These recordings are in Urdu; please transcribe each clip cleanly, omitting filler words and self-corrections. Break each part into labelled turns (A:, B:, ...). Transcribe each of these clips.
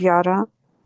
A: 11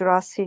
A: 84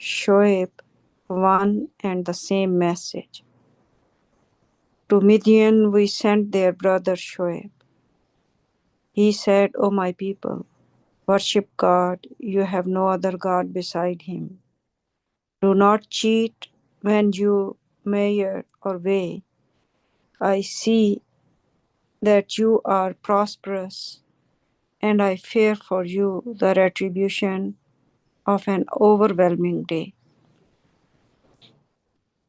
A: Shoaib, one and the same message. To Midian we sent their brother Shoaib. He said, O my people, worship God, you have no other God beside him. Do not cheat when you measure or weigh. I see that you are prosperous, and I fear for you the retribution of an overwhelming day.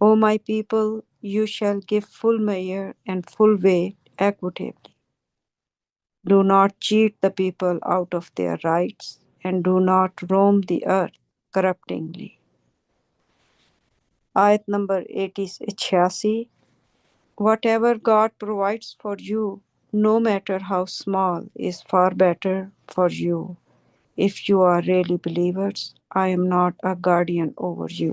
A: O my people, you shall give full measure and full weight equitably. Do not cheat the people out of their rights, and do not roam the earth corruptingly. Ayat number 86. Whatever God provides for you, no matter how small, is far better for you. If you are really believers, I am not a guardian over you.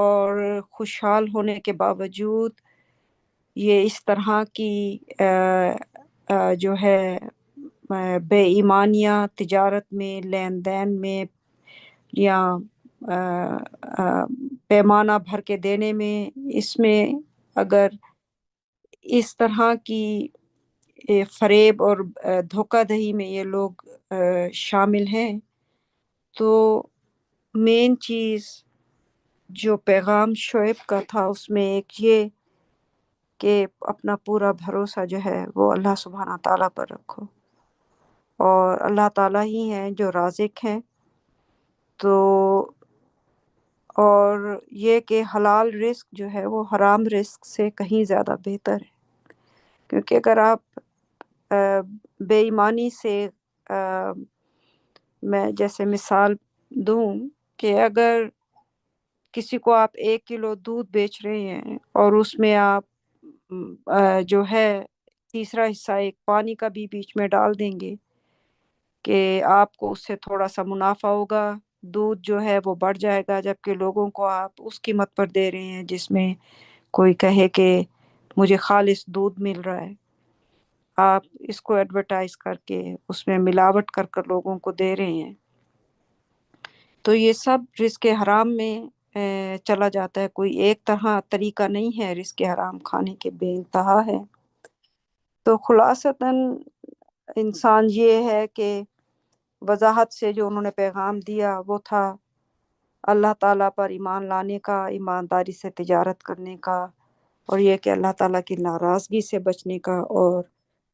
A: اور خوشحال ہونے کے باوجود یہ اس طرح کی جو ہے بے ایمانیاں تجارت میں، لین دین میں، یا پیمانہ بھر کے دینے میں، اس میں اگر اس طرح کی فریب اور دھوکہ دہی میں یہ لوگ شامل ہیں، تو مین چیز جو پیغام شعیب کا تھا اس میں ایک یہ کہ اپنا پورا بھروسہ جو ہے وہ اللہ سبحانہ تعالیٰ پر رکھو، اور اللہ تعالیٰ ہی ہیں جو رازق ہیں۔ تو اور یہ کہ حلال رزق جو ہے وہ حرام رزق سے کہیں زیادہ بہتر ہے، کیونکہ اگر آپ بے ایمانی سے میں جیسے مثال دوں کہ اگر کسی کو آپ 1 کلو دودھ بیچ رہے ہیں اور اس میں آپ جو ہے تیسرا حصہ ایک پانی کا بھی بیچ میں ڈال دیں گے کہ آپ کو اس سے تھوڑا سا منافع ہوگا، دودھ جو ہے وہ بڑھ جائے گا، جبکہ لوگوں کو آپ اس قیمت پر دے رہے ہیں جس میں کوئی کہے کہ مجھے خالص دودھ مل رہا ہے، آپ اس کو ایڈورٹائز کر کے اس میں ملاوٹ کر کر لوگوں کو دے رہے ہیں۔ تو یہ سب رزق حرام میں چلا جاتا ہے، کوئی ایک طریقہ نہیں ہے رزق حرام کھانے کے، بے انتہا ہے۔ تو خلاصتاً انسان یہ ہے کہ وضاحت سے جو انہوں نے پیغام دیا وہ تھا اللہ تعالیٰ پر ایمان لانے کا، ایمانداری سے تجارت کرنے کا، اور یہ کہ اللہ تعالیٰ کی ناراضگی سے بچنے کا، اور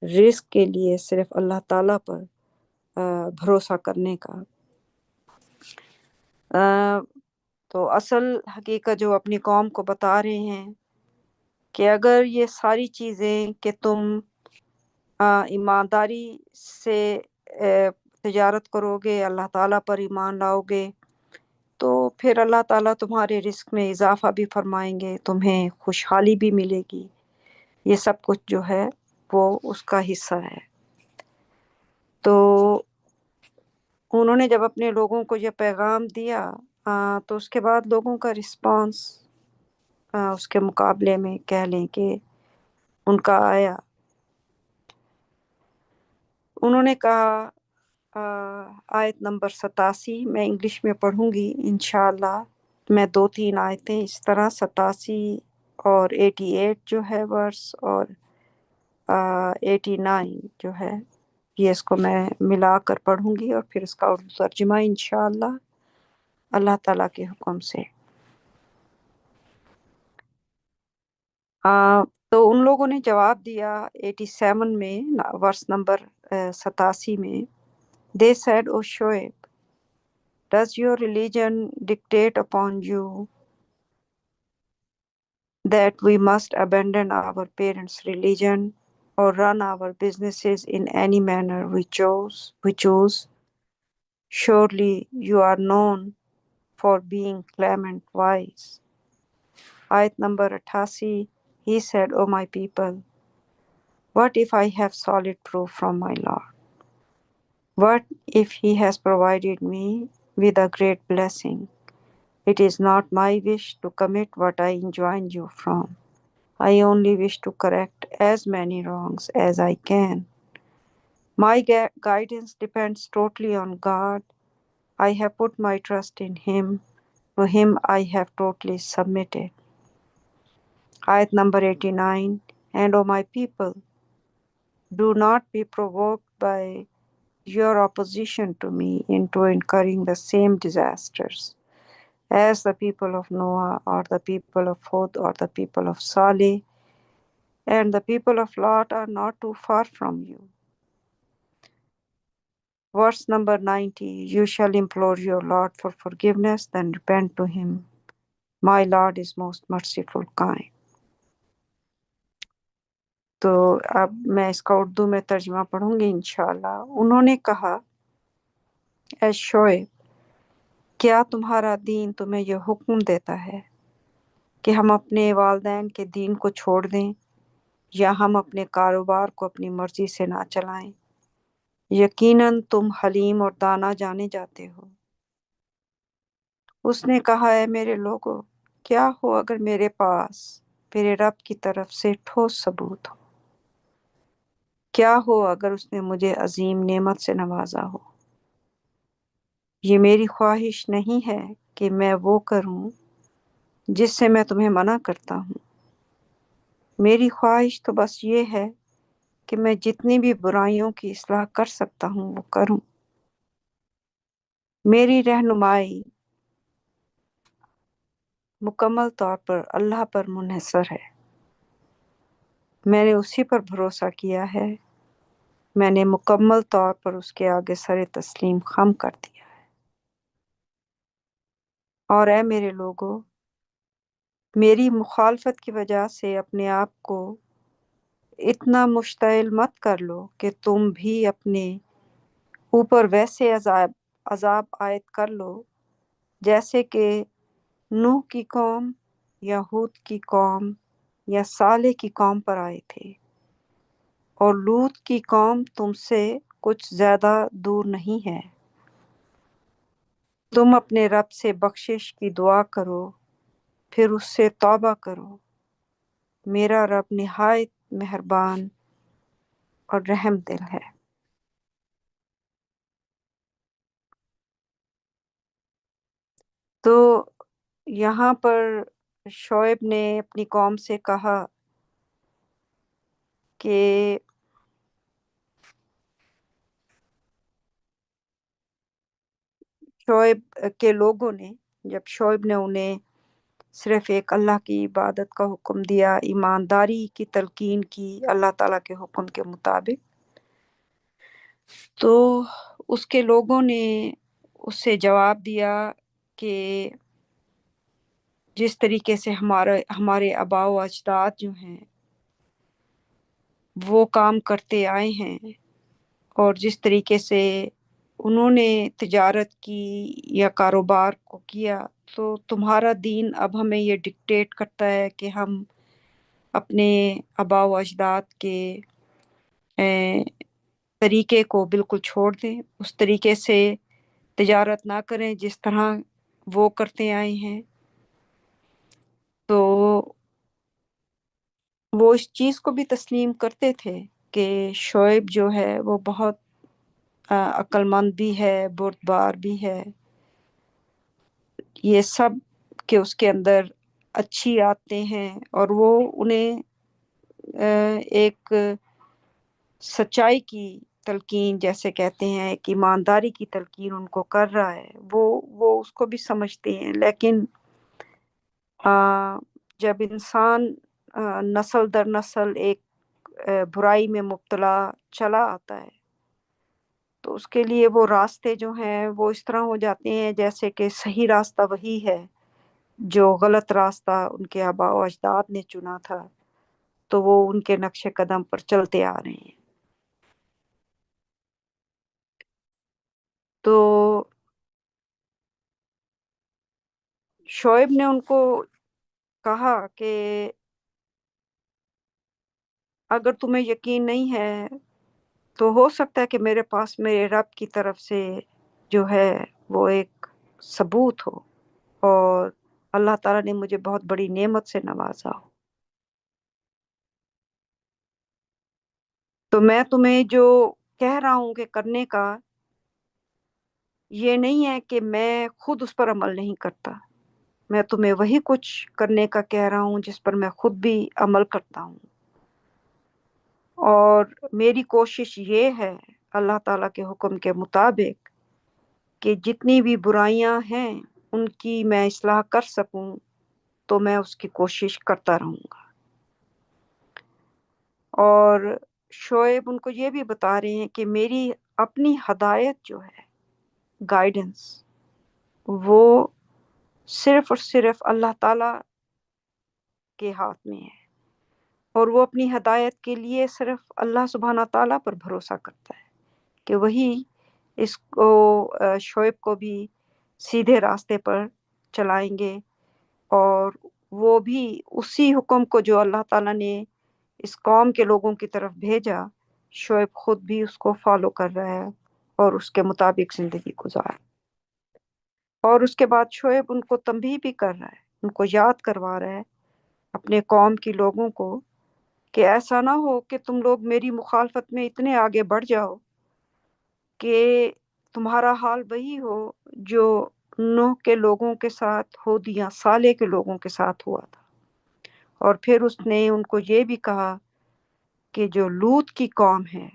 A: رزق کے لیے صرف اللہ تعالیٰ پر بھروسہ کرنے کا۔ تو اصل حقیقت جو اپنی قوم کو بتا رہے ہیں کہ اگر یہ ساری چیزیں کہ تم ایمانداری سے تجارت کرو گے، اللہ تعالیٰ پر ایمان لاؤ گے، تو پھر اللہ تعالیٰ تمہارے رزق میں اضافہ بھی فرمائیں گے، تمہیں خوشحالی بھی ملے گی، یہ سب کچھ جو ہے وہ اس کا حصہ ہے۔ تو انہوں نے جب اپنے لوگوں کو یہ پیغام دیا تو اس کے بعد لوگوں کا رسپانس اس کے مقابلے میں کہہ لیں کہ ان کا آیا۔ انہوں نے کہا آیت نمبر 87 میں انگلش میں پڑھوں گی انشاءاللہ، میں 2-3 آیتیں اس طرح 87 اور 88 جو ہے ورس، اور 89 جو ہے، یہ اس کو میں ملا کر پڑھوں گی اور پھر اس کا اردو ترجمہ انشاءاللہ اللہ تعالیٰ کے حکم سے۔ تو ان لوگوں نے جواب دیا 87 میں ورس نمبر 87 میں، They said, O Shoaib, does your religion dictate upon you that we must abandon our parents' religion or run our businesses in any manner we choose? Surely you are known for being clement wise. Ayat number 88, he said, O my people, what if I have solid proof from my Lord? What if he has provided me with a great blessing? It is not my wish to commit what I enjoin you from. I only wish to correct as many wrongs as I can. My guidance depends totally on God. I have put my trust in Him. To Him I have totally submitted. Ayat number 89, and O my people, do not be provoked by your opposition to me into incurring the same disasters as the people of Noah, or the people of Hud, or the people of Saleh, and the people of Lot are not too far from you. Verse number 90, you shall implore your Lord for forgiveness, then repent to Him. My Lord is most merciful, kind. تو اب میں اس کا اردو میں ترجمہ پڑھوں گی انشاءاللہ۔ انہوں نے کہا، اے شعیب، کیا تمہارا دین تمہیں یہ حکم دیتا ہے کہ ہم اپنے والدین کے دین کو چھوڑ دیں، یا ہم اپنے کاروبار کو اپنی مرضی سے نہ چلائیں؟ یقیناً تم حلیم اور دانا جانے جاتے ہو۔ اس نے کہا، اے میرے لوگو، کیا ہو اگر میرے پاس میرے رب کی طرف سے ٹھوس ثبوت ہو، کیا ہو اگر اس نے مجھے عظیم نعمت سے نوازا ہو۔ یہ میری خواہش نہیں ہے کہ میں وہ کروں جس سے میں تمہیں منع کرتا ہوں، میری خواہش تو بس یہ ہے کہ میں جتنی بھی برائیوں کی اصلاح کر سکتا ہوں وہ کروں۔ میری رہنمائی مکمل طور پر اللہ پر منحصر ہے، میں نے اسی پر بھروسہ کیا ہے، میں نے مکمل طور پر اس کے آگے سر تسلیم خم کر دیا۔ اور اے میرے لوگو، میری مخالفت کی وجہ سے اپنے آپ کو اتنا مشتعل مت کر لو کہ تم بھی اپنے اوپر ویسے عذاب عائد کر لو جیسے کہ نوح کی قوم یا ہود کی قوم یا صالح کی قوم پر آئے تھے، اور لوط کی قوم تم سے کچھ زیادہ دور نہیں ہے۔ تم اپنے رب سے بخشش کی دعا کرو، پھر اس سے توبہ کرو، میرا رب نہایت مہربان اور رحم دل ہے۔ تو یہاں پر شعیب نے اپنی قوم سے کہا کہ شعیب کے لوگوں نے، جب شعیب نے انہیں صرف ایک اللہ کی عبادت کا حکم دیا، ایمانداری کی تلقین کی اللہ تعالیٰ کے حکم کے مطابق، تو اس کے لوگوں نے اس سے جواب دیا کہ جس طریقے سے ہمارے آباء و اجداد جو ہیں وہ کام کرتے آئے ہیں، اور جس طریقے سے انہوں نے تجارت کی یا کاروبار کو کیا، تو تمہارا دین اب ہمیں یہ ڈکٹیٹ کرتا ہے کہ ہم اپنے آباء و اجداد کے طریقے کو بالکل چھوڑ دیں، اس طریقے سے تجارت نہ کریں جس طرح وہ کرتے آئے ہیں۔ تو وہ اس چیز کو بھی تسلیم کرتے تھے کہ شعیب جو ہے وہ بہت عقل مند بھی ہے، بردبار بھی ہے، یہ سب کہ اس کے اندر اچھی عادتیں ہیں، اور وہ انہیں ایک سچائی کی تلقین جیسے کہتے ہیں، ایک ایمانداری کی تلقین ان کو کر رہا ہے، وہ اس کو بھی سمجھتے ہیں۔ لیکن جب انسان نسل در نسل ایک برائی میں مبتلا چلا آتا ہے تو اس کے لیے وہ راستے جو ہیں وہ اس طرح ہو جاتے ہیں جیسے کہ صحیح راستہ وہی ہے جو غلط راستہ ان کے آباء و اجداد نے چنا تھا، تو وہ ان کے نقش قدم پر چلتے آ رہے ہیں۔ تو شعیب نے ان کو کہا کہ اگر تمہیں یقین نہیں ہے تو ہو سکتا ہے کہ میرے پاس میرے رب کی طرف سے جو ہے وہ ایک ثبوت ہو، اور اللہ تعالیٰ نے مجھے بہت بڑی نعمت سے نوازا ہو، تو میں تمہیں جو کہہ رہا ہوں کہ کرنے کا، یہ نہیں ہے کہ میں خود اس پر عمل نہیں کرتا، میں تمہیں وہی کچھ کرنے کا کہہ رہا ہوں جس پر میں خود بھی عمل کرتا ہوں، اور میری کوشش یہ ہے اللہ تعالیٰ کے حکم کے مطابق کہ جتنی بھی برائیاں ہیں ان کی میں اصلاح کر سکوں تو میں اس کی کوشش کرتا رہوں گا۔ اور شعیب ان کو یہ بھی بتا رہے ہیں کہ میری اپنی ہدایت جو ہے، گائیڈنس، وہ صرف اور صرف اللہ تعالیٰ کے ہاتھ میں ہے، اور وہ اپنی ہدایت کے لیے صرف اللہ سبحانہ تعالیٰ پر بھروسہ کرتا ہے کہ وہی اس کو شعیب کو بھی سیدھے راستے پر چلائیں گے، اور وہ بھی اسی حکم کو جو اللہ تعالیٰ نے اس قوم کے لوگوں کی طرف بھیجا، شعیب خود بھی اس کو فالو کر رہا ہے اور اس کے مطابق زندگی گزار، اور اس کے بعد شعیب ان کو تنبیہ بھی کر رہا ہے، ان کو یاد کروا رہا ہے اپنے قوم کی لوگوں کو کہ ایسا نہ ہو کہ تم لوگ میری مخالفت میں اتنے آگے بڑھ جاؤ کہ تمہارا حال وہی ہو جو نوح کے لوگوں کے ساتھ ہودیاں صالح کے لوگوں کے ساتھ ہوا تھا۔ اور پھر اس نے ان کو یہ بھی کہا کہ جو لوط کی قوم ہے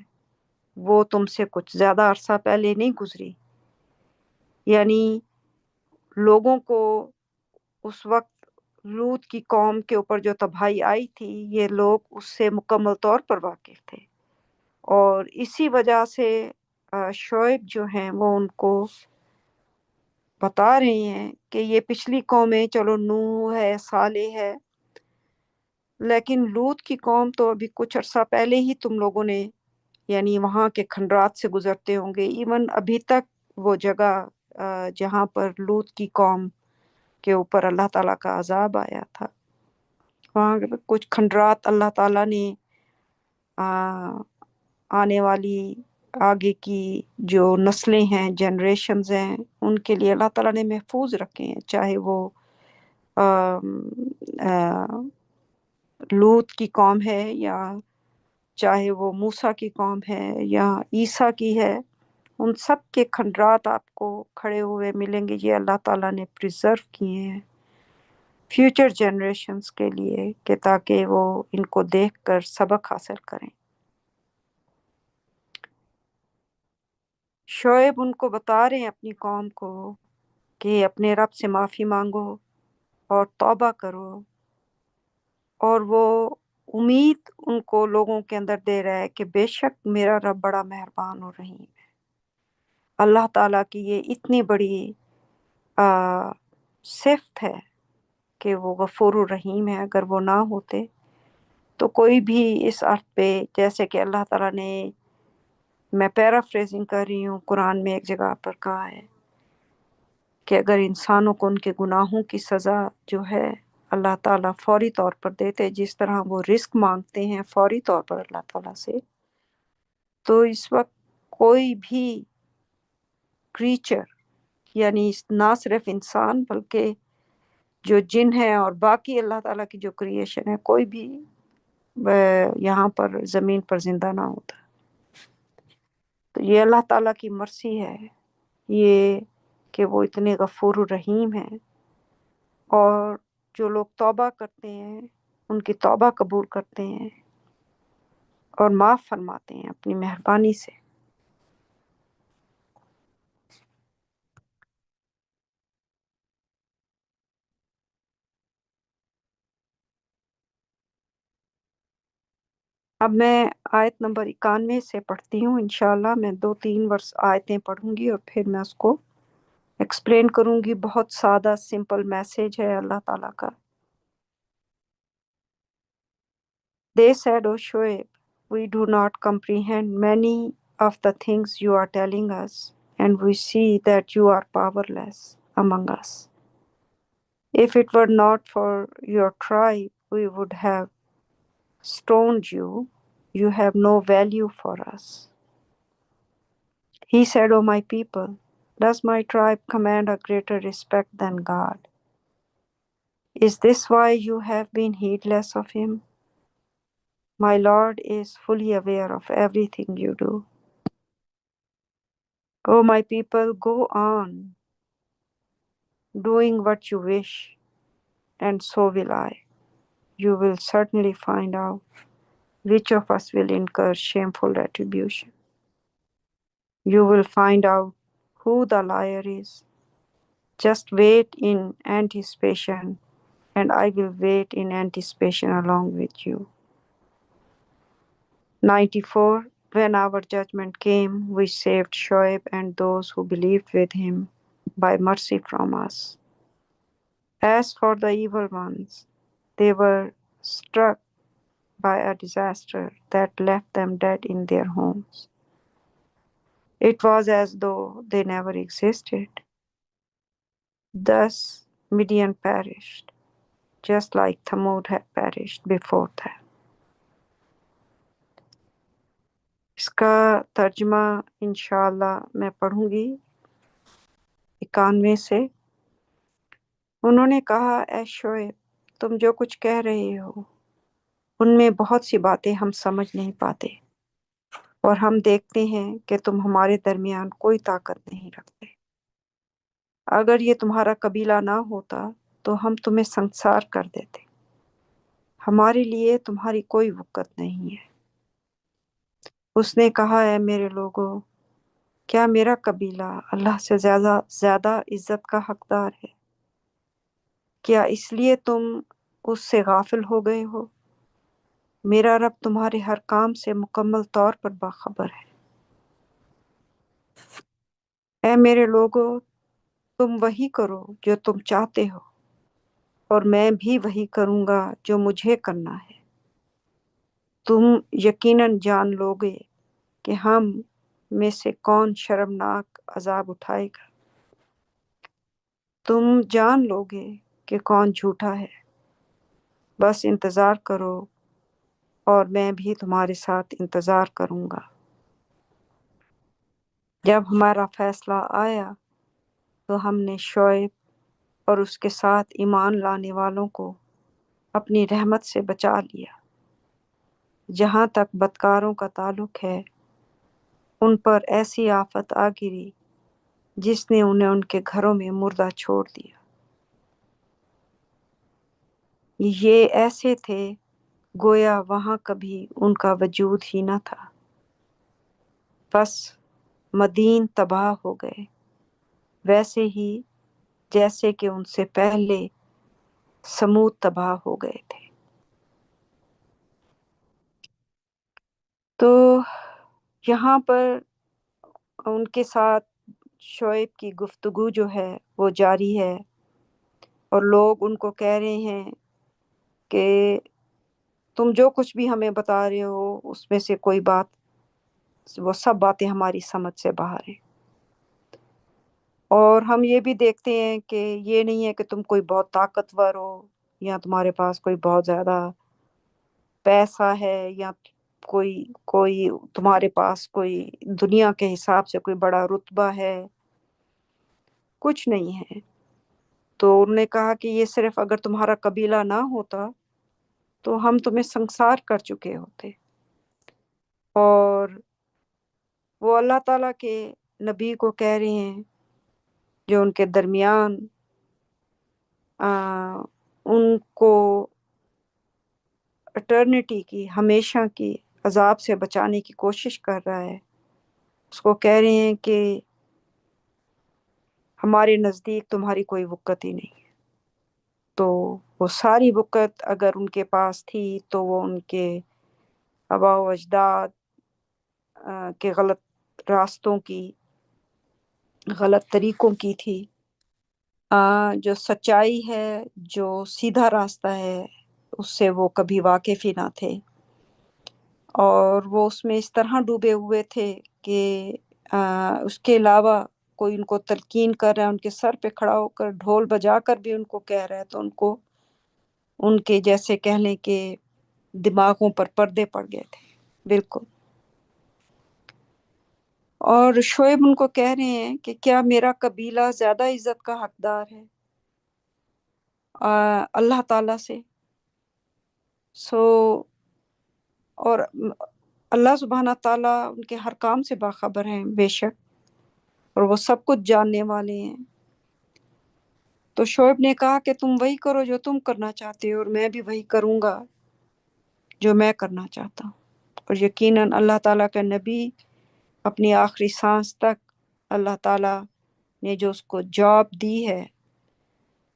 A: وہ تم سے کچھ زیادہ عرصہ پہلے نہیں گزری، یعنی لوگوں کو اس وقت لوط کی قوم کے اوپر جو تباہی آئی تھی یہ لوگ اس سے مکمل طور پر واقف تھے، اور اسی وجہ سے شعیب جو ہیں وہ ان کو بتا رہے ہیں کہ یہ پچھلی قومیں چلو نوح ہے صالح ہے، لیکن لوط کی قوم تو ابھی کچھ عرصہ پہلے ہی تم لوگوں نے یعنی وہاں کے کھنڈرات سے گزرتے ہوں گے، ایون ابھی تک وہ جگہ جہاں پر لوط کی قوم کے اوپر اللہ تعالیٰ کا عذاب آیا تھا، وہاں کچھ کھنڈرات اللہ تعالیٰ نے آنے والی آگے کی جو نسلیں ہیں جنریشنز ہیں ان کے لیے اللہ تعالیٰ نے محفوظ رکھے ہیں، چاہے وہ لوط کی قوم ہے یا چاہے وہ موسیٰ کی قوم ہے یا عیسیٰ کی ہے، ان سب کے کھنڈرات آپ کو کھڑے ہوئے ملیں گے، یہ اللہ تعالیٰ نے پریزرو کیے ہیں فیوچر جنریشنز کے لیے کہ تاکہ وہ ان کو دیکھ کر سبق حاصل کریں۔ شعیب ان کو بتا رہے ہیں اپنی قوم کو کہ اپنے رب سے معافی مانگو اور توبہ کرو، اور وہ امید ان کو لوگوں کے اندر دے رہا ہے کہ بے شک میرا رب بڑا مہربان اور رحیم ہے۔ اللہ تعالیٰ کی یہ اتنی بڑی صفت ہے کہ وہ غفور الرحیم ہے، اگر وہ نہ ہوتے تو کوئی بھی اس ارتھ پہ، جیسے کہ اللہ تعالیٰ نے، میں پیرافریزنگ کر رہی ہوں، قرآن میں ایک جگہ پر کہا ہے کہ اگر انسانوں کو ان کے گناہوں کی سزا جو ہے اللہ تعالیٰ فوری طور پر دیتے، جس طرح وہ رزق مانگتے ہیں فوری طور پر اللہ تعالیٰ سے، تو اس وقت کوئی بھی کریچر یعنی نہ صرف انسان بلکہ جو جن ہے اور باقی اللہ تعالیٰ کی جو کریشن ہے، کوئی بھی یہاں پر زمین پر زندہ نہ ہوتا۔ تو یہ اللہ تعالیٰ کی مرسی ہے یہ کہ وہ اتنے غفور الرحیم ہیں، اور جو لوگ توبہ کرتے ہیں ان کی توبہ قبول کرتے ہیں اور معاف فرماتے ہیں اپنی مہربانی سے۔ اب میں آیت نمبر 91 سے پڑھتی ہوں، انشاءاللہ میں 2-3 ورس آیتیں پڑھوں گی اور پھر میں اس کو ایکسپلین کروں گی۔ بہت سادہ سمپل میسج ہے اللہ تعالیٰ کا۔ They said, O Shoaib, we do not comprehend many of the things you are telling us, and we see that you are powerless among us. If it were not for your tribe, we would have stoned you. You have no value for us. He said, O my people, does my tribe command a greater respect than God? Is this why you have been heedless of him? My Lord is fully aware of everything you do. O my people, go on doing what you wish, and so will I. You will certainly find out which of us will incur shameful retribution. You will find out who the liar is. Just wait in anticipation, and I will wait in anticipation along with you. 94. When our judgment came, we saved Shoaib and those who believed with him by mercy from us. As for the evil ones, they were struck by a disaster that left them dead in their homes. It was as though they never existed. Thus Midian perished, just like Thamud had perished before them. اس کا ترجمہ انشاءاللہ میں پڑھوں گی 91 سے۔ انہوں نے کہا اے شعیب تم جو کچھ کہہ رہے ہو ان میں بہت سی باتیں ہم سمجھ نہیں پاتے اور ہم دیکھتے ہیں کہ تم ہمارے درمیان کوئی طاقت نہیں رکھتے۔ اگر یہ تمہارا قبیلہ نہ ہوتا تو ہم تمہیں سنسار کر دیتے، ہمارے لیے تمہاری کوئی وقت نہیں ہے۔ اس نے کہا اے میرے لوگوں، کیا میرا قبیلہ اللہ سے زیادہ عزت کا حقدار ہے؟ کیا اس لیے تم اس سے غافل ہو گئے ہو؟ میرا رب تمہارے ہر کام سے مکمل طور پر باخبر ہے۔ اے میرے لوگوں، تم وہی کرو جو تم چاہتے ہو اور میں بھی وہی کروں گا جو مجھے کرنا ہے۔ تم یقیناً جان لوگے کہ ہم میں سے کون شرمناک عذاب اٹھائے گا۔ تم جان لوگے کہ کون جھوٹا ہے۔ بس انتظار کرو اور میں بھی تمہارے ساتھ انتظار کروں گا۔ جب ہمارا فیصلہ آیا تو ہم نے شعیب اور اس کے ساتھ ایمان لانے والوں کو اپنی رحمت سے بچا لیا۔ جہاں تک بدکاروں کا تعلق ہے ان پر ایسی آفت آ گری جس نے انہیں ان کے گھروں میں مردہ چھوڑ دیا۔ یہ ایسے تھے گویا وہاں کبھی ان کا وجود ہی نہ تھا۔ بس مدین تباہ ہو گئے، ویسے ہی جیسے کہ ان سے پہلے سمود تباہ ہو گئے تھے۔ تو یہاں پر ان کے ساتھ شعیب کی گفتگو جو ہے وہ جاری ہے، اور لوگ ان کو کہہ رہے ہیں کہ تم جو کچھ بھی ہمیں بتا رہے ہو اس میں سے کوئی بات، وہ سب باتیں ہماری سمجھ سے باہر ہیں۔ اور ہم یہ بھی دیکھتے ہیں کہ یہ نہیں ہے کہ تم کوئی بہت طاقتور ہو یا تمہارے پاس کوئی بہت زیادہ پیسہ ہے یا کوئی کوئی تمہارے پاس کوئی دنیا کے حساب سے کوئی بڑا رتبہ ہے، کچھ نہیں ہے۔ تو انہوں نے کہا کہ یہ صرف اگر تمہارا قبیلہ نہ ہوتا تو ہم تمہیں سنسار کر چکے ہوتے۔ اور وہ اللہ تعالیٰ کے نبی کو کہہ رہے ہیں جو ان کے درمیان ان کو اٹرنیٹی کی، ہمیشہ کی عذاب سے بچانے کی کوشش کر رہا ہے، اس کو کہہ رہے ہیں کہ ہمارے نزدیک تمہاری کوئی وقت ہی نہیں ہے۔ تو وہ ساری وقت اگر ان کے پاس تھی تو وہ ان کے آباء و اجداد کے غلط راستوں کی، غلط طریقوں کی تھی۔ جو سچائی ہے، جو سیدھا راستہ ہے، اس سے وہ کبھی واقف ہی نہ تھے، اور وہ اس میں اس طرح ڈوبے ہوئے تھے کہ اس کے علاوہ کوئی ان کو تلقین کر رہا ہے، ان کے سر پہ کھڑا ہو کر ڈھول بجا کر بھی ان کو کہہ رہا ہے، تو ان کو ان کے جیسے کہہ لیں کہ دماغوں پر پردے پڑ گئے تھے بالکل۔ اور شعیب ان کو کہہ رہے ہیں کہ کیا میرا قبیلہ زیادہ عزت کا حقدار ہے اللہ تعالیٰ سے؟ اور اللہ سبحانہ تعالیٰ ان کے ہر کام سے باخبر ہیں بے شک، اور وہ سب کچھ جاننے والے ہیں۔ تو شعیب نے کہا کہ تم وہی کرو جو تم کرنا چاہتے ہو اور میں بھی وہی کروں گا جو میں کرنا چاہتا ہوں۔ اور یقیناً اللہ تعالیٰ کا نبی اپنی آخری سانس تک اللہ تعالیٰ نے جو اس کو جاب دی ہے،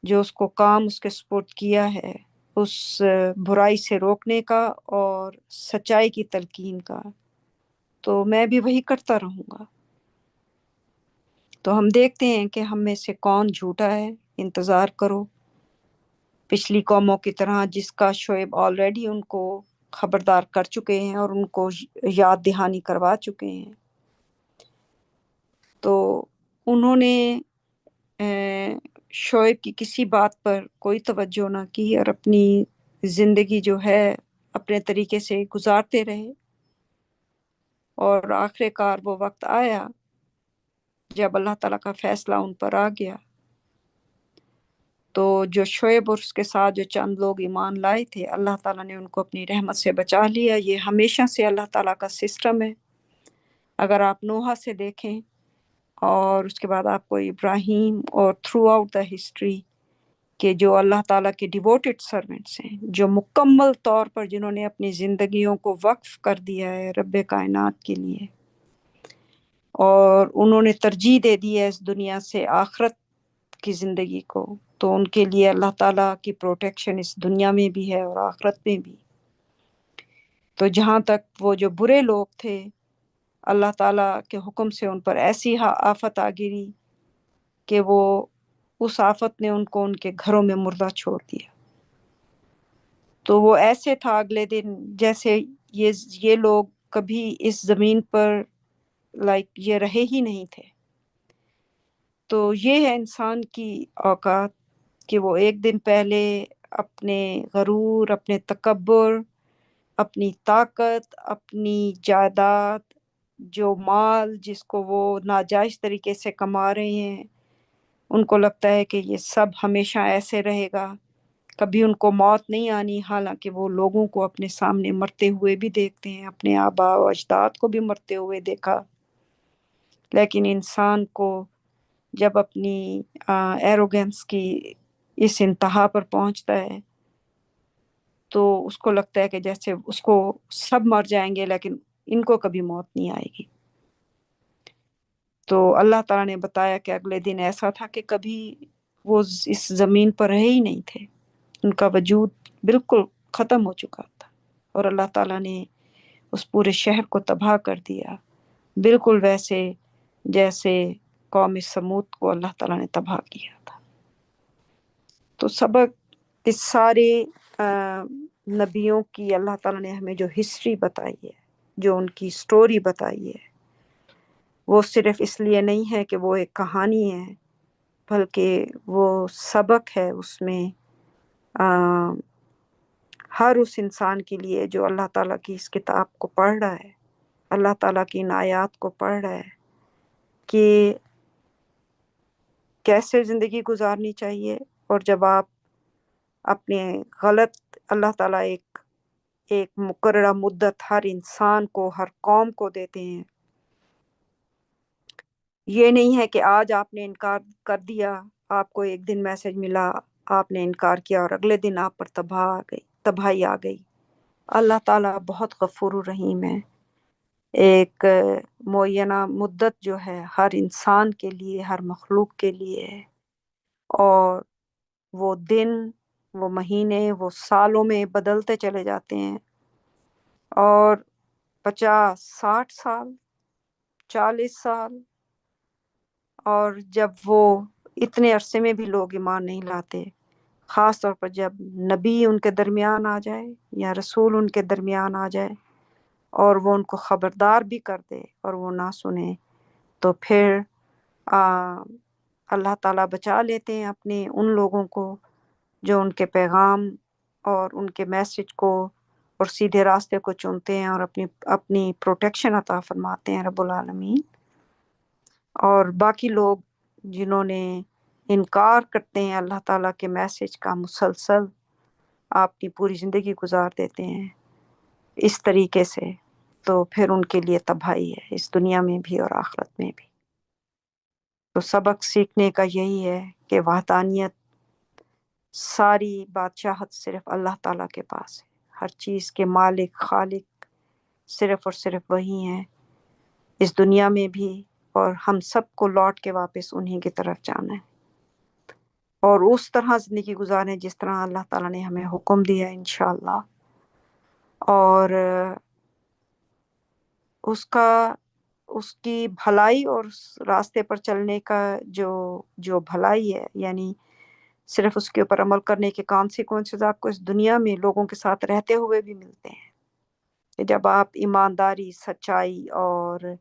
A: جو اس کو کام اس کے سپورٹ کیا ہے، اس برائی سے روکنے کا اور سچائی کی تلقین کا، تو میں بھی وہی کرتا رہوں گا۔ تو ہم دیکھتے ہیں کہ ہم میں سے کون جھوٹا ہے۔ انتظار کرو، پچھلی قوموں کی طرح جس کا شعیب آلریڈی ان کو خبردار کر چکے ہیں اور ان کو یاد دہانی کروا چکے ہیں۔ تو انہوں نے شعیب کی کسی بات پر کوئی توجہ نہ کی اور اپنی زندگی جو ہے اپنے طریقے سے گزارتے رہے، اور آخر کار وہ وقت آیا جب اللہ تعالیٰ کا فیصلہ ان پر آ گیا۔ تو جو شعیب اور اس کے ساتھ جو چند لوگ ایمان لائے تھے، اللہ تعالیٰ نے ان کو اپنی رحمت سے بچا لیا۔ یہ ہمیشہ سے اللہ تعالیٰ کا سسٹم ہے۔ اگر آپ نوح سے دیکھیں اور اس کے بعد آپ کو ابراہیم اور تھرو آؤٹ دا ہسٹری کہ جو اللہ تعالیٰ کے ڈیووٹڈ سرونٹس ہیں، جو مکمل طور پر جنہوں نے اپنی زندگیوں کو وقف کر دیا ہے رب کائنات کے لیے، اور انہوں نے ترجیح دے دی ہے اس دنیا سے آخرت کی زندگی کو، تو ان کے لیے اللہ تعالیٰ کی پروٹیکشن اس دنیا میں بھی ہے اور آخرت میں بھی۔ تو جہاں تک وہ جو برے لوگ تھے، اللہ تعالیٰ کے حکم سے ان پر ایسی آفت آ گری کہ وہ اس آفت نے ان کو ان کے گھروں میں مردہ چھوڑ دیا۔ تو وہ ایسے تھا اگلے دن جیسے یہ لوگ کبھی اس زمین پر یہ رہے ہی نہیں تھے۔ تو یہ ہے انسان کی اوقات کہ وہ ایک دن پہلے اپنے غرور، اپنے تکبر، اپنی طاقت، اپنی جائیداد، جو مال جس کو وہ ناجائز طریقے سے کما رہے ہیں، ان کو لگتا ہے کہ یہ سب ہمیشہ ایسے رہے گا، کبھی ان کو موت نہیں آنی، حالانکہ وہ لوگوں کو اپنے سامنے مرتے ہوئے بھی دیکھتے ہیں، اپنے آباء و اجداد کو بھی مرتے ہوئے دیکھا۔ لیکن انسان کو جب اپنی ایروگنس کی اس انتہا پر پہنچتا ہے تو اس کو لگتا ہے کہ جیسے اس کو سب مر جائیں گے لیکن ان کو کبھی موت نہیں آئے گی۔ تو اللہ تعالیٰ نے بتایا کہ اگلے دن ایسا تھا کہ کبھی وہ اس زمین پر رہے ہی نہیں تھے، ان کا وجود بالکل ختم ہو چکا تھا، اور اللہ تعالیٰ نے اس پورے شہر کو تباہ کر دیا، بالکل ویسے جیسے قوم سمود کو اللہ تعالیٰ نے تباہ کیا تھا۔ تو سبق اس سارے نبیوں کی اللہ تعالیٰ نے ہمیں جو ہسٹری بتائی ہے، جو ان کی سٹوری بتائی ہے، وہ صرف اس لیے نہیں ہے کہ وہ ایک کہانی ہے، بلکہ وہ سبق ہے اس میں ہر اس انسان کے لیے جو اللہ تعالیٰ کی اس کتاب کو پڑھ رہا ہے، اللہ تعالیٰ کی ان آیات کو پڑھ رہا ہے، کہ کیسے زندگی گزارنی چاہیے، اور جب آپ اپنے غلط، اللہ تعالیٰ ایک مقررہ مدت ہر انسان کو، ہر قوم کو دیتے ہیں۔ یہ نہیں ہے کہ آج آپ نے انکار کر دیا، آپ کو ایک دن میسج ملا، آپ نے انکار کیا اور اگلے دن آپ پر تباہی آ گئی۔ اللہ تعالیٰ بہت غفور الرحیم ہے۔ ایک معینہ مدت جو ہے ہر انسان کے لیے، ہر مخلوق کے لیے ہے، اور وہ دن، وہ مہینے، وہ سالوں میں بدلتے چلے جاتے ہیں، اور 50 60 سال، 40 سال، اور جب وہ اتنے عرصے میں بھی لوگ ایمان نہیں لاتے، خاص طور پر جب نبی ان کے درمیان آ جائے یا رسول ان کے درمیان آ جائے اور وہ ان کو خبردار بھی کر دے اور وہ نہ سنے، تو پھر اللہ تعالیٰ بچا لیتے ہیں اپنے ان لوگوں کو جو ان کے پیغام اور ان کے میسج کو اور سیدھے راستے کو چنتے ہیں، اور اپنی پروٹیکشن عطا فرماتے ہیں رب العالمین۔ اور باقی لوگ جنہوں نے انکار کرتے ہیں اللہ تعالیٰ کے میسج کا، مسلسل اپنی پوری زندگی گزار دیتے ہیں اس طریقے سے، تو پھر ان کے لیے تباہی ہے اس دنیا میں بھی اور آخرت میں بھی۔ تو سبق سیکھنے کا یہی ہے کہ وحدانیت، ساری بادشاہت صرف اللہ تعالیٰ کے پاس ہے، ہر چیز کے مالک، خالق صرف اور صرف وہی ہیں اس دنیا میں بھی، اور ہم سب کو لوٹ کے واپس انہی کی طرف جانا ہے، اور اس طرح زندگی گزاریں جس طرح اللہ تعالیٰ نے ہمیں حکم دیا انشاءاللہ۔ اور اس کی بھلائی اور اس راستے پر چلنے کا جو بھلائی ہے، یعنی صرف اس کے اوپر عمل کرنے کے کانسیکوینسز آپ کو اس دنیا میں لوگوں کے ساتھ رہتے ہوئے بھی ملتے ہیں، کہ جب آپ ایمانداری، سچائی اور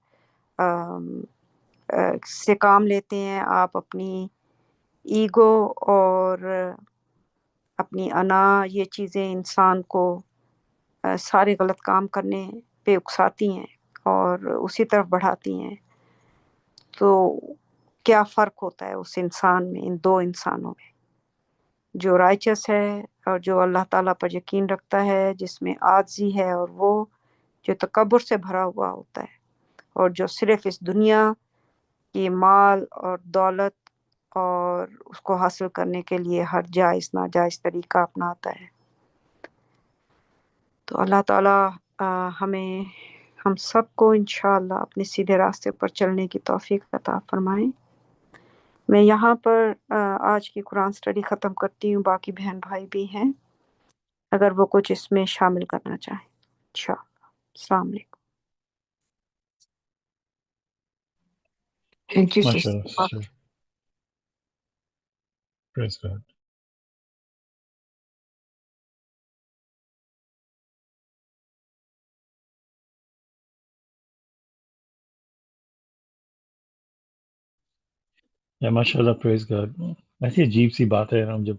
A: سے کام لیتے ہیں، آپ اپنی ایگو اور اپنی انا، یہ چیزیں انسان کو سارے غلط کام کرنے پہ اکساتی ہیں اور اسی طرف بڑھاتی ہیں، تو کیا فرق ہوتا ہے اس انسان میں، ان دو انسانوں میں؟ جو رائچس ہے اور جو اللہ تعالیٰ پر یقین رکھتا ہے، جس میں عاجزی ہے، اور وہ جو تکبر سے بھرا ہوا ہوتا ہے، اور جو صرف اس دنیا کی مال اور دولت اور اس کو حاصل کرنے کے لیے ہر جائز ناجائز طریقہ اپناتا ہے۔ تو اللہ تعالیٰ ہم سب کو انشاءاللہ اپنے سیدھے راستے پر چلنے کی توفیق عطا فرمائیں۔ میں یہاں پر آج کی قرآن سٹڈی ختم کرتی ہوں، باقی بہن بھائی بھی ہیں اگر وہ کچھ اس میں شامل کرنا چاہیں انشاءاللہ۔ السلام علیکم۔
B: Thank you,
C: MashaAllah,
B: sister.
C: sister. Praise God. MashaAllah, praise God. ایسی عجیب سی بات ہے، ہم جب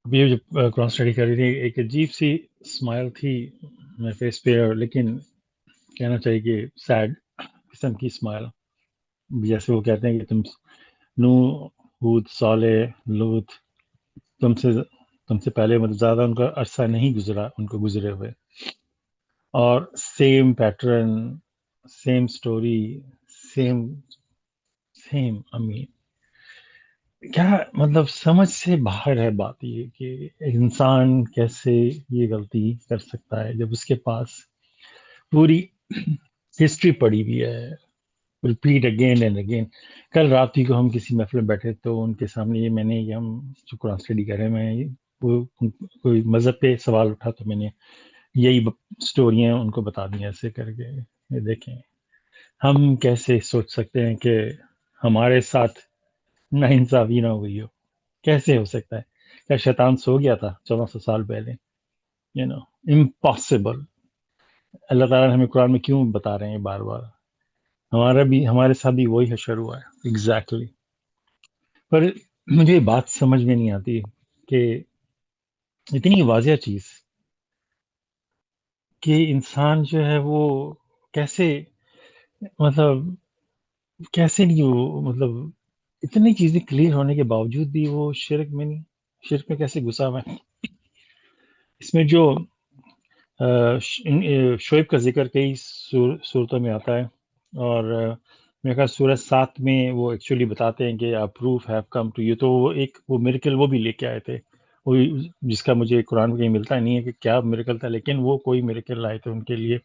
C: ابھی جب قرآن اسٹڈی کر رہی تھی، ایک عجیب سی اسمائل تھی میرے فیس پہ، اور لیکن کہنا چاہیے کہ سیڈ قسم کی اسمائل، جیسے وہ کہتے ہیں کہ نو، ہود، صالح، لوط، تم سے پہلے مطلب زیادہ ان کا عرصہ نہیں گزرا ان کو گزرے ہوئے، اور same pattern, same story, same کیا مطلب سمجھ سے باہر ہے بات یہ کہ ایک انسان کیسے یہ غلطی کر سکتا ہے جب اس کے پاس پوری ہسٹری پڑی ہوئی ہے، ریپیٹ اگین اینڈ اگین۔ کل رات ہی کو ہم کسی محفل میں بیٹھے تو ان کے سامنے یہ ہم جو قرآن اسٹڈی کر رہے ہیں، وہ کوئی مذہب پہ سوال اٹھا تو میں نے یہی سٹوریاں ان کو بتا دی ایسے کر کے، یہ دیکھیں ہم کیسے سوچ سکتے ہیں کہ ہمارے ساتھ نا انصافی نہ ہوئی ہو، کیسے ہو سکتا ہے؟ کیا شیطان سو گیا تھا 1400 سال پہلے؟ امپاسبل۔ اللہ تعالیٰ نے ہمیں قرآن میں کیوں بتا رہے ہیں بار بار؟ ہمارے ساتھ بھی وہی حشر ہوا ہے ایگزیکٹلی۔ پر مجھے یہ بات سمجھ میں نہیں آتی کہ اتنی واضح چیز کہ انسان جو ہے وہ کیسے کیسے نہیں، وہ اتنی چیزیں کلیئر ہونے کے باوجود بھی وہ شرک میں کیسے گھسا ہوا ہے؟ اس میں جو شعیب کا ذکر کئی صورتوں میں آتا ہے، اور میرے خیال سورہ 7 میں وہ ایکچولی بتاتے ہیں کہ proof have come to you, تو وہ میریکل وہ بھی لے کے آئے تھے، وہ جس کا مجھے قرآن میں کہیں ملتا نہیں ہے کہ کیا میریکل تھا، لیکن وہ کوئی میریکل لائے تھے ان کے لیے۔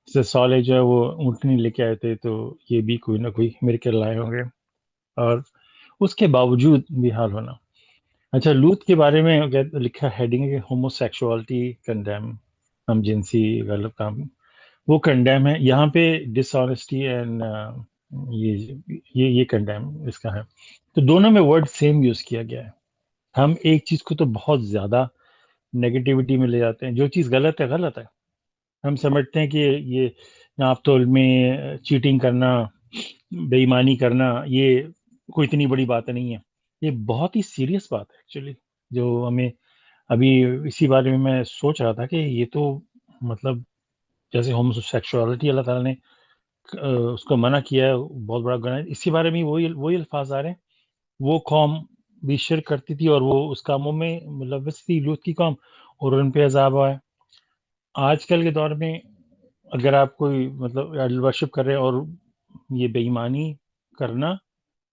C: جیسے صالح جو ہے وہ اونٹنی لے کے آئے تھے، تو یہ بھی کوئی نہ کوئی میریکل لائے ہوں گے، اور اس کے باوجود بھی حال ہونا۔ اچھا، لوط کے بارے میں لکھا ہیڈنگ ہے کہ ہومو سیکشوالٹی کنڈیم، ہم جنسی غلط کام، وہ کنڈیم ہے یہاں پہ، ڈس آنیسٹی اینڈ یہ کنڈیم اس کا ہے، تو دونوں میں ورڈ سیم یوز کیا گیا ہے۔ ہم ایک چیز کو تو بہت زیادہ نیگیٹیوٹی میں لے جاتے ہیں، جو چیز غلط ہے غلط ہے، ہم سمجھتے ہیں کہ یہ ناپ تول میں چیٹنگ کرنا، بے ایمانی کرنا، یہ کوئی اتنی بڑی بات نہیں ہے، یہ بہت ہی سیریس بات ہے ایکچولی، جو ہمیں ابھی اسی بارے میں سوچ رہا تھا کہ یہ تو مطلب جیسے ہومو سیکشوالٹی اللہ تعالیٰ نے اس کو منع کیا ہے، بہت بڑا گناہ ہے، اسی بارے میں وہی الفاظ آ رہے ہیں، وہ قوم بھی شرک کرتی تھی اور وہ اس کاموں میں ملوث تھی، لوط کی قوم، اور ان پہ عذاب آیا۔ آج کل کے دور میں اگر آپ کوئی آئیڈل ورشپ کر رہے ہیں اور یہ بے ایمانی کرنا،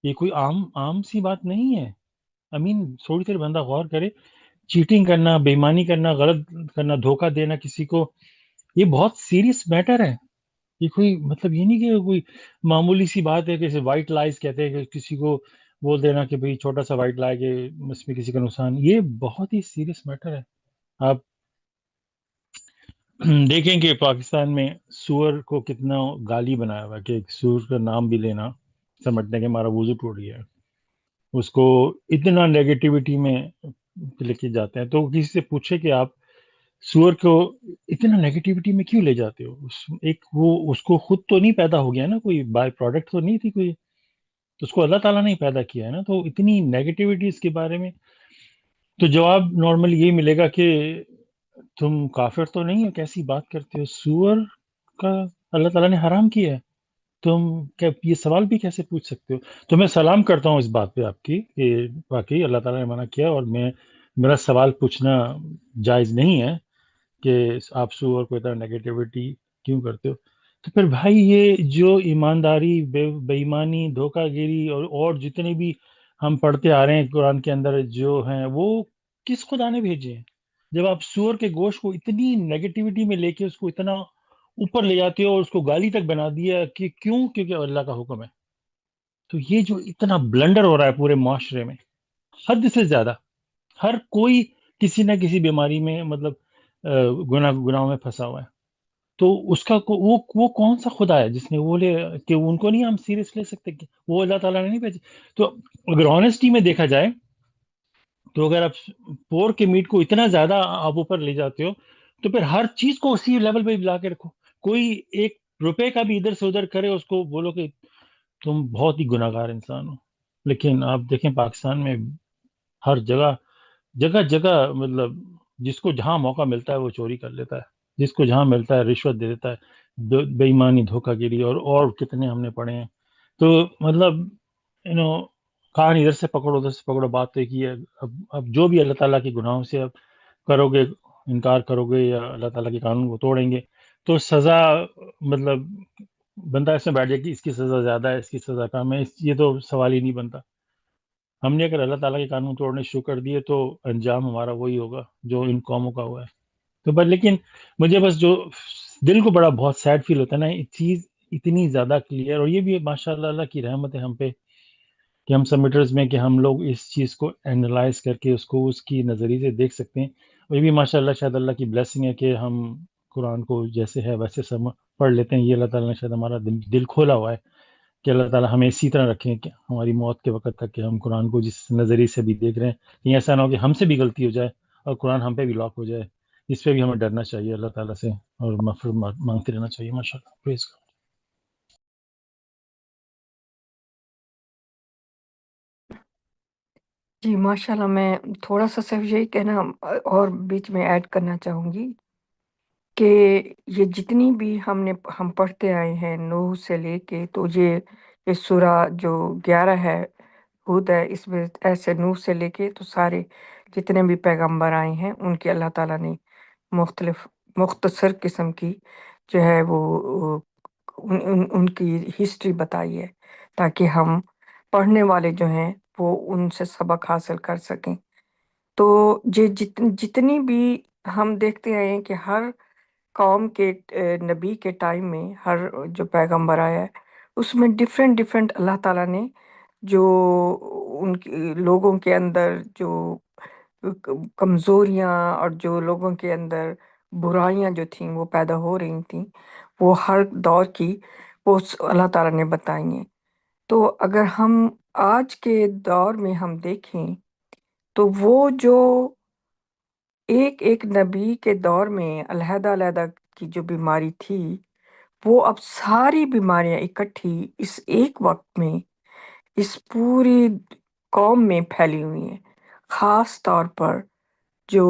C: یہ کوئی عام سی بات نہیں ہے۔ تھوڑی دیر بندہ غور کرے، چیٹنگ کرنا، بے ایمانی کرنا، غلط کرنا، دھوکہ دینا کسی کو، یہ بہت سیریس میٹر ہے۔ یہ کوئی یہ نہیں کہ کوئی معمولی سی بات ہے، کہ وائٹ لائز کہتے ہیں کہ کسی کو بول دینا کہ بھئی چھوٹا سا وائٹ لائی کہ اس میں کسی کا نقصان، یہ بہت ہی سیریس میٹر ہے۔ آپ دیکھیں کہ پاکستان میں سور کو کتنا گالی بنایا ہوا، کہ سور کا نام بھی لینا سمجھتے ہیں کہ ہمارا وضو ٹوٹ گیا ہے، اس کو اتنا نیگیٹیوٹی میں لے کے جاتے ہیں۔ تو کسی سے پوچھے کہ آپ سور کو اتنا نیگیٹیوٹی میں کیوں لے جاتے ہو؟ وہ اس کو خود تو نہیں پیدا ہو گیا نا، کوئی بائی پروڈکٹ تو نہیں تھی کوئی، تو اس کو اللہ تعالیٰ نے ہی پیدا کیا ہے نا، تو اتنی نیگیٹیوٹی اس کے بارے میں، تو جواب نارمل یہ ملے گا کہ تم کافر تو نہیں ہو، کیسی بات کرتے ہو، سور کا اللہ تعالیٰ نے حرام کیا ہے، تم کیا یہ سوال بھی کیسے پوچھ سکتے ہو؟ تو میں سلام کرتا ہوں اس بات پہ آپ کی کہ واقعی اللہ تعالیٰ نے منع کیا، اور میرا سوال پوچھنا جائز نہیں ہے کہ آپ سو اور کوئی طرح نیگیٹیوٹی کیوں کرتے ہو؟ تو پھر بھائی یہ جو ایمانداری، بے ایمانی، دھوکہ گیری اور جتنے بھی ہم پڑھتے آ رہے ہیں قرآن کے اندر جو ہیں، وہ کس خدا نے بھیجے ہیں؟ جب آپ سور کے گوشت کو اتنی نیگیٹیوٹی میں لے کے اس کو اتنا اوپر لے جاتے ہو اور اس کو گالی تک بنا دیا کہ کیوں؟ کیونکہ اللہ کا حکم ہے۔ تو یہ جو اتنا بلنڈر ہو رہا ہے پورے معاشرے میں، حد سے زیادہ، ہر کوئی کسی نہ کسی بیماری میں، مطلب گناہوں میں پھنسا ہوا ہے۔ تو اس کا وہ کون سا خدا ہے جس نے وہ لے کہ ان کو نہیں ہم سیریس لے سکتے کہ وہ اللہ تعالیٰ نے نہیں بھیجے؟ تو اگر آنےسٹی میں دیکھا جائے تو اگر آپ پور کے میٹ کو اتنا زیادہ آپ اوپر لے جاتے ہو تو پھر ہر چیز کو اسی لیول پہ لا کے رکھو۔ کوئی ایک روپے کا بھی ادھر سے ادھر کرے، اس کو بولو کہ تم بہت ہی گناہ گار انسان ہو۔ لیکن آپ دیکھیں پاکستان میں ہر جگہ جگہ جگہ، مطلب جس کو جہاں موقع ملتا ہے وہ چوری کر لیتا ہے، جس کو جہاں ملتا ہے رشوت دے دیتا ہے، بے ایمانی، دھوکہ گیری، اور کتنے ہم نے پڑھے ہیں۔ تو مطلب یو نو کہاں ادھر سے پکڑو ادھر سے پکڑو، بات تو ایک ہی ہے۔ اب جو بھی اللہ تعالیٰ کے گناہوں سے اب کرو گے، انکار کرو گے یا اللہ تعالیٰ کے قانون کو توڑیں گے، تو سزا، مطلب بندہ اس میں بیٹھ جائے کہ اس کی سزا زیادہ ہے، اس کی سزا کم ہے، یہ تو سوال ہی نہیں بنتا۔ ہم نے اگر اللہ تعالیٰ کے قانون توڑنے شروع کر دیے تو انجام ہمارا وہی ہوگا جو ان قوموں کا ہوا ہے۔ تو بس لیکن مجھے بس جو دل کو بڑا بہت سیڈ فیل ہوتا ہے نا، یہ چیز اتنی زیادہ کلیئر، اور یہ بھی ماشاء اللہ اللہ کی رحمت ہے ہم پہ کہ ہم سبمٹرز میں، کہ ہم لوگ اس چیز کو اینالائز کر کے اس کو اس کی نظریے سے دیکھ سکتے ہیں۔ اور یہ بھی ماشاء اللہ شاید اللہ کی بلیسنگ ہے کہ ہم قرآن کو جیسے ہے ویسے سب پڑھ لیتے ہیں۔ یہ اللہ تعالیٰ نے شاید ہمارا دل کھولا ہوا ہے کہ اللہ تعالیٰ ہمیں اسی طرح رکھیں کہ ہماری موت کے وقت تک کہ ہم قرآن کو جس نظریے سے بھی دیکھ رہے ہیں، کہیں ایسا نہ ہو کہ ہم سے بھی غلطی ہو جائے اور قرآن ہم پہ بھی لاک ہو جائے۔ اس پہ بھی ہمیں ڈرنا چاہیے اللہ تعالیٰ سے، اور مغفرت مانگتے رہنا چاہیے۔ ماشاء اللہ، پریز گاڈ۔
B: جی ماشاء اللہ، میں تھوڑا سا صرف یہی کہنا اور بیچ میں ایڈ کرنا چاہوں گی کہ یہ جتنی بھی ہم پڑھتے آئے ہیں نوح سے لے کے، تو یہ سورہ جو 11 ہے ہود ہے، اس میں ایسے نوح سے لے کے تو سارے جتنے بھی پیغمبر آئے ہیں ان کے اللہ تعالیٰ نے مختصر قسم کی جو ہے وہ ان کی ہسٹری بتائی ہے، تاکہ ہم پڑھنے والے جو ہیں وہ ان سے سبق حاصل کر سکیں۔ تو یہ جتنی بھی ہم دیکھتے آئے ہیں کہ ہر قوم کے نبی کے ٹائم میں ہر جو پیغمبر آیا ہے اس میں ڈفرینٹ اللہ تعالیٰ نے جو ان لوگوں کے اندر جو کمزوریاں اور جو لوگوں کے اندر برائیاں جو تھیں وہ پیدا ہو رہی تھیں، وہ ہر دور کی وہ اللہ تعالیٰ نے بتائی ہیں۔ تو اگر ہم آج کے دور میں ہم دیکھیں تو وہ جو ایک ایک نبی کے دور میں علیحدہ علیحدہ کی جو بیماری تھی، وہ اب ساری بیماریاں اکٹھی اس ایک وقت میں اس پوری قوم میں پھیلی ہوئی ہیں۔ خاص طور پر جو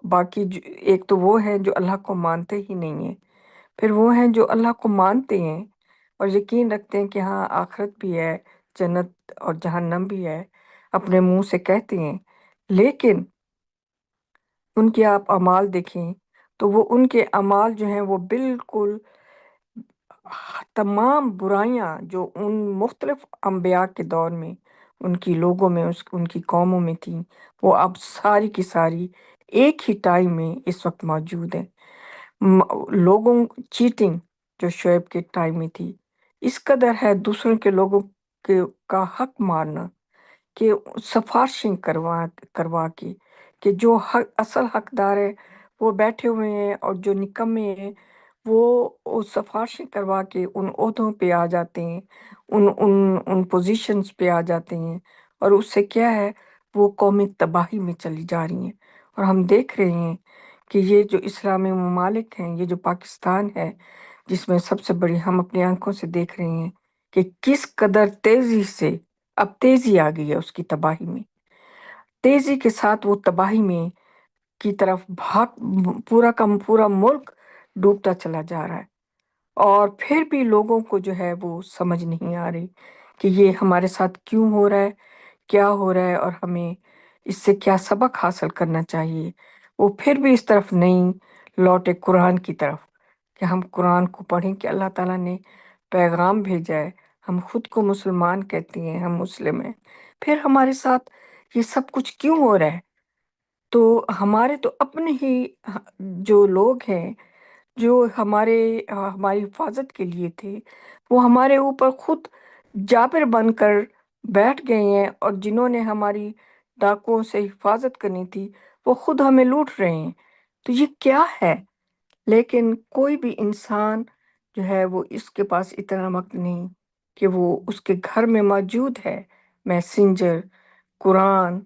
B: باقی ایک تو وہ ہیں جو اللہ کو مانتے ہی نہیں ہیں، پھر وہ ہیں جو اللہ کو مانتے ہیں اور یقین رکھتے ہیں کہ ہاں آخرت بھی ہے، جنت اور جہنم بھی ہے، اپنے منہ سے کہتے ہیں، لیکن ان کے آپ اعمال دیکھیں تو وہ ان کے اعمال جو ہیں وہ بالکل تمام برائیاں جو ان مختلف انبیاء کے دور میں ان کی لوگوں میں ان کی قوموں میں تھیں، وہ اب ساری کی ساری ایک ہی ٹائم میں اس وقت موجود ہیں۔ لوگوں چیٹنگ جو شعیب کے ٹائم میں تھی، اس قدر ہے دوسروں کے لوگوں کا حق مارنا کہ سفارشیں کروا کے کہ جو اصل حقدار ہے وہ بیٹھے ہوئے ہیں اور جو نکمے ہیں وہ سفارشیں کروا کے ان عہدوں پہ آ جاتے ہیں، ان پوزیشنز پہ آ جاتے ہیں، اور اس سے کیا ہے وہ قومی تباہی میں چلی جا رہی ہیں۔ اور ہم دیکھ رہے ہیں کہ یہ جو اسلامی ممالک ہیں، یہ جو پاکستان ہے جس میں سب سے بڑی ہم اپنی آنکھوں سے دیکھ رہے ہیں کہ کس قدر تیزی سے اب تیزی آ گئی ہے اس کی تباہی میں، تیزی کے ساتھ وہ تباہی میں کی طرف پورا کا پورا ملک ڈوبتا چلا جا رہا ہے۔ اور پھر بھی لوگوں کو جو ہے وہ سمجھ نہیں آ رہی کہ یہ ہمارے ساتھ کیوں ہو رہا ہے، کیا ہو رہا ہے، اور ہمیں اس سے کیا سبق حاصل کرنا چاہیے۔ وہ پھر بھی اس طرف نہیں لوٹے، قرآن کی طرف، کہ ہم قرآن کو پڑھیں کہ اللہ تعالیٰ نے پیغام بھیجا ہے، ہم خود کو مسلمان کہتے ہیں، ہم مسلم ہیں، پھر ہمارے ساتھ یہ سب کچھ کیوں ہو رہا ہے؟ تو ہمارے تو اپنے ہی جو لوگ ہیں، جو ہماری حفاظت کے لیے تھے، وہ ہمارے اوپر خود جابر بن کر بیٹھ گئے ہیں، اور جنہوں نے ہماری ڈاکوؤں سے حفاظت کرنی تھی وہ خود ہمیں لوٹ رہے ہیں۔ تو یہ کیا ہے؟ لیکن کوئی بھی انسان جو ہے وہ اس کے پاس اتنا وقت نہیں کہ وہ اس کے گھر میں موجود ہے میسنجر، قرآن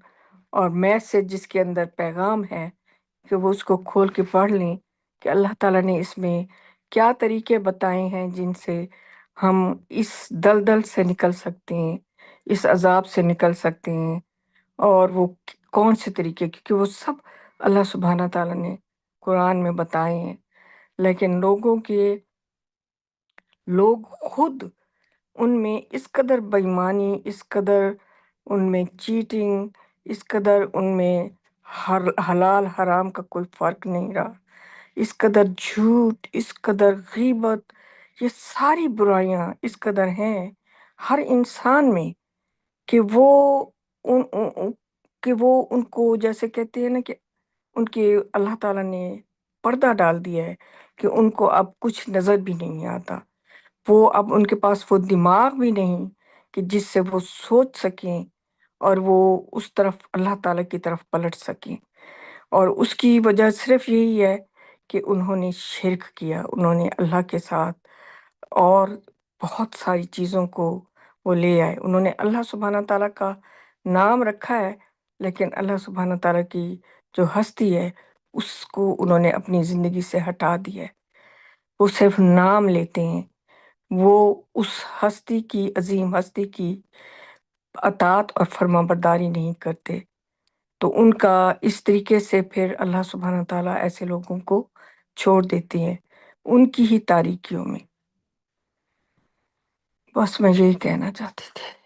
B: اور میسج جس کے اندر پیغام ہے، کہ وہ اس کو کھول کے پڑھ لیں کہ اللہ تعالیٰ نے اس میں کیا طریقے بتائے ہیں جن سے ہم اس دلدل سے نکل سکتے ہیں، اس عذاب سے نکل سکتے ہیں، اور وہ کون سے طریقے، کیونکہ وہ سب اللہ سبحانہ تعالیٰ نے قرآن میں بتائے ہیں۔ لیکن لوگ خود ان میں اس قدر بےایمانی، اس قدر ان میں چیٹنگ، اس قدر ان میں حلال حرام کا کوئی فرق نہیں رہا، اس قدر جھوٹ، اس قدر غیبت، یہ ساری برائیاں اس قدر ہیں ہر انسان میں کہ وہ ان کو جیسے کہتے ہیں نا کہ ان کے اللہ تعالیٰ نے پردہ ڈال دیا ہے کہ ان کو اب کچھ نظر بھی نہیں آتا، وہ اب ان کے پاس وہ دماغ بھی نہیں کہ جس سے وہ سوچ سکیں اور وہ اس طرف اللہ تعالیٰ کی طرف پلٹ سکیں۔ اور اس کی وجہ صرف یہی ہے کہ انہوں نے شرک کیا، انہوں نے اللہ کے ساتھ اور بہت ساری چیزوں کو وہ لے آئے، انہوں نے اللہ سبحانہ تعالیٰ کا نام رکھا ہے، لیکن اللہ سبحانہ تعالیٰ کی جو ہستی ہے اس کو انہوں نے اپنی زندگی سے ہٹا دیا ہے، وہ صرف نام لیتے ہیں، وہ اس ہستی کی، عظیم ہستی کی اطاعت اور فرما برداری نہیں کرتے۔ تو ان کا اس طریقے سے پھر اللہ سبحانہ تعالیٰ ایسے لوگوں کو چھوڑ دیتے ہیں ان کی ہی تاریکیوں میں۔ بس میں یہی کہنا چاہتی تھی۔